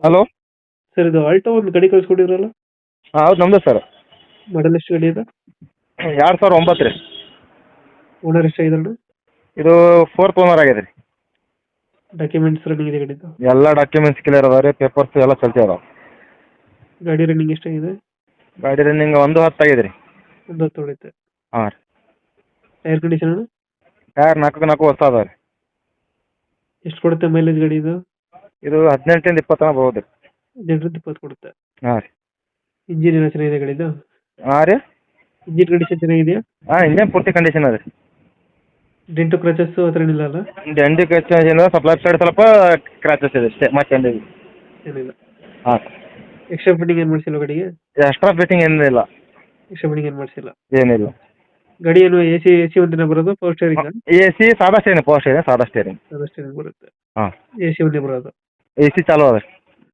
Hello. Sir ಇದು Alto ಒಂದು ಗಾಡಿ ಕಳಿಸ್ಕೊಟ್ಟಿದ್ರಲ್ಲ, ಹಾಂ ಹೌದು ನಮ್ಮದು ಸರ್. ಮಾಡಲ್ ಎಷ್ಟು ಗಾಡಿ ಇದೆ? 2009 ರೀ. ಓನರ್ ಎಷ್ಟಾಗಿದ್ದಾರೆ? ಇದು 4th ಓನರ್ ಆಗಿದೆ ರೀ. ಡಾಕ್ಯುಮೆಂಟ್ಸ್ ರನ್ನಿಂಗ್ ಇದೆ ಗಾಡಿದು? ಎಲ್ಲ ಡಾಕ್ಯುಮೆಂಟ್ಸ್ ಕ್ಲಿಯರ್ ಅದಾವೆ ರೀ, ಪೇಪರ್ಸ್ ಎಲ್ಲ ಚಲ್ತಿ ಅದಾವೆ. ಗಾಡಿ ರನ್ನಿಂಗ್ ಎಷ್ಟಾಗಿದೆ? ಗಾಡಿ ರನ್ನಿಂಗ್ 110 ಆಗಿದೆ ರೀ. ಒಂದು ಹತ್ತು ಹೊಡೆಯುತ್ತೆ. ಹಾಂ ರೀ. ಟೈರ್ ಕಂಡೀಷನ್ ಟೈರ್ 4 ಹೊಸ ಅದಾವೆ ರೀ. ಎಷ್ಟು ಕೊಡುತ್ತೆ ಮೈಲೇಜ್ ಗಾಡಿ ಇದು? ಇದು 18 20 ತನಕ ಬರ್ಬೋದು ರೀ. 18-20 ಕೊಡುತ್ತೆ. ಹಾಂ ರೀ. ಇಂಜಿನ್ ಏನೋ ಚೆನ್ನಾಗಿದೆ ಗಾಡಿದು? ಹಾಂ ರೀ. ಇಂಜಿನ್ ಕಂಡೀಷನ್ ಚೆನ್ನಾಗಿದೆಯಾ? ಹಾಂ ಇಂಜನ್ ಪೂರ್ತಿ ಕಂಡೀಷನ್ ಅದ ರೀ. ಡೆಂಟು ಕ್ರಚಸ್ಸು ಆ ಥರ ಏನಿಲ್ಲ ಅಲ್ಲ? ಡೆಂಡಿ ಕ್ರಚಸ್ ಏನಿಲ್ಲ, ಸ್ವಲ್ಪ ಲೆಫ್ಟ್ ಸೈಡ್ ಸ್ವಲ್ಪ ಕ್ರಾಚಸ್ ಇದೆ ಅಷ್ಟೇ, ಮತ್ತೆ ಏನಿಲ್ಲ. ಏನಿಲ್ಲ. ಹಾಂ. ಎಕ್ಸ್ಟ್ರಾ ಫಿಟ್ಟಿಂಗ್ ಏನು ಮಾಡಿಸಿಲ್ಲ ಗಾಡಿಗೆ? ಎಕ್ಸ್ಟ್ರಾ ಫಿಟ್ಟಿಂಗ್ ಏನಿಲ್ಲ. ಎಕ್ಸ್ಟ್ರಾ ಫಿಟ್ಟಿಂಗ್ ಏನು ಮಾಡಿಸಿಲ್ಲ. ಏನಿಲ್ಲ. ಗಾಡಿ ಏನು ಎ ಸಿ ಒಂದಿನ ಬರೋದು, ಪವರ್ ಸ್ಟೇರಿಂಗ್? AC ಸಾದಾ ಸ್ಟೇರಿಂಗ್, ಪವರ್ ಸ್ಟೇರಿಂಗ್ ಸಾದಾ ಸ್ಟೇರಿಂಗ್. ಸಾದಾ ಸ್ಟೇರಿಂಗ್ ಬರುತ್ತೆ. ಹಾಂ. ಎ ಸಿ ಒಂದೇ ಬರೋದು? AC ಚಾಲು ಅದ ರೀ.